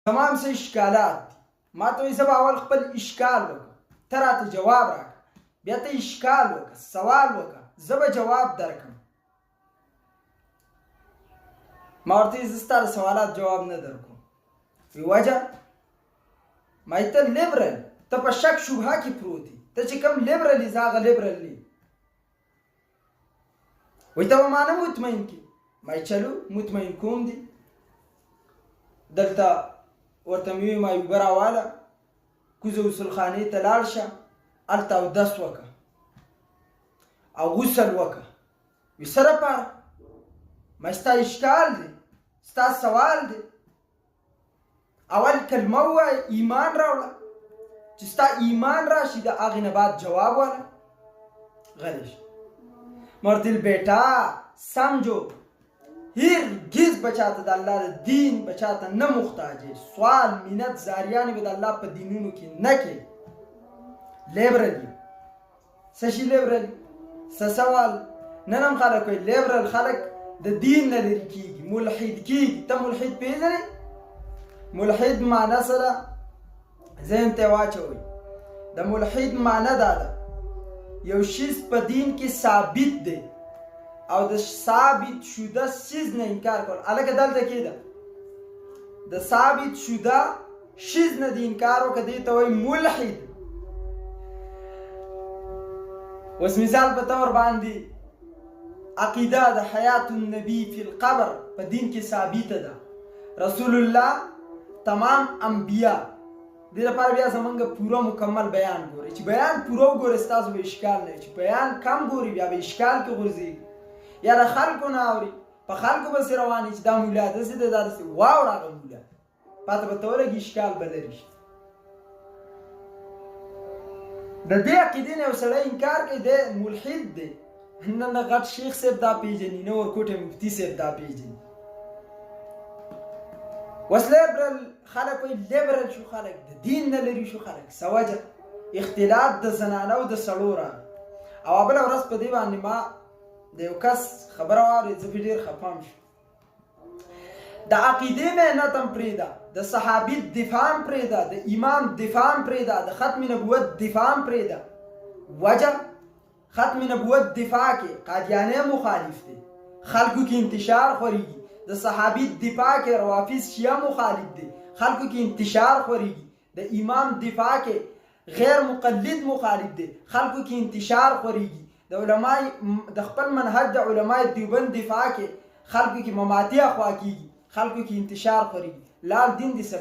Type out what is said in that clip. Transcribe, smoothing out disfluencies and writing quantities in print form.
تمام څه اشکالات دي. ما ته وایي زه به اول خپل اشکال وکړم، ته راته جواب راکړه، بیا ته اشکال وکړه، سوال وکړه، زه به جواب درکړم. ما ورته وایي زه ستا د سوالات جواب نه درکوم. وی وجه؟ ما ته لیبرل، ته په شک شبهه کې پروت یې، ته چې کوم لیبرل یې زه هغه لیبرل نه یم. وایي ته به ما نه مطمئن کړې. ما چلو مطمئن کوم دي. دلته ورته مې وویل ما اوبه راواله، کوزه غسل خانې ته لاړ شه، هلته اودس وکړه او غسل وکړه. وایي څه دپاره؟ ما ستا اشکال دی، ستا سوال دی. اول کلمه ووایه، ایمان راوړه، چې ستا ایمان راشي د هغې نه بعد جواب واله. غلی شه. ما ورته ویل بیټا سمجھو هرگز بچاته د الله د دین بچاته نه محتاجې. سوال منت زاریانې به د الله په دینونو کې نه کې. لیبرل یو څه شي لیبرل؟ څه سوال؟ نن هم خلک وایي لیبرل خلک د دین نه لرې کېږي، ملحد کېږي. ته ملحد پېژنې؟ ملحد معنی څه ده؟ ذهن ته واچوئ. د ملحد معنی دا ده یو شیز په دین کې ثابت دی او د ثابت شده چیز نه انکار کول. هلکه دلته کې ده د ثابت شده چیز نه د انکار وکړه، دې ته وایي ملحد. اوس مثال په طور باندې عقیده د حیات النبی فی القبر په دین کې ثابته ده. رسول الله تمام انبیا دې لپاره بیا زمونږ پوره مکمل بیان ګورئ. چې بیان پوره وګورئ ستاسو به اشکال نه وي. چې بیان کم ګورئ بیا به اشکال کې غورځېږي. یا د خلکو نه اوري، په خلکو پسې روانې چې دا مولا داسې دی دا داسې واوره هغه مولا پاته به ته ولګي اشکال به لرې شي. د دې عقیدې نه یو سړی انکار کوي دی ملحد دی. نه نه غټ شیخ صاحب دا پیژني، نه ورکوټه مفتي صاحب دا پیژني. اوس لیبرل خلک وایي لیبرل شو خلک، د دین نه لرې شو خلک. څه وجه؟ اختلاط د زنانو د سړو راغی. او بله ورځ په دې باندې ما د یو کس خبره واورېد، زه پرې ډېر خفه شوم. د عقیدې محنت هم پرېږده، د صحابي دفاع هم پرېږده، د امام دفاع هم پرېږده، د ختم نبوت دفاع هم پرېږده. وجه؟ ختم نبوت دفاع کې قادیانی مخالف دی، خلکو کې انتشار خورېږي. د صحابي دفاع کې روافض شیعه مخالف دی، خلکو کې انتشار خورېږي. د امام دفاع کې غیر مقلد مخالف دی، خلکو کې انتشار خورېږي. د علماء د خپل منهج د علماء دیوبند دفاع کې خلکو کې مماتې اخوا کېږي، خلکو کې انتشار خورېږي. لال دین دې څه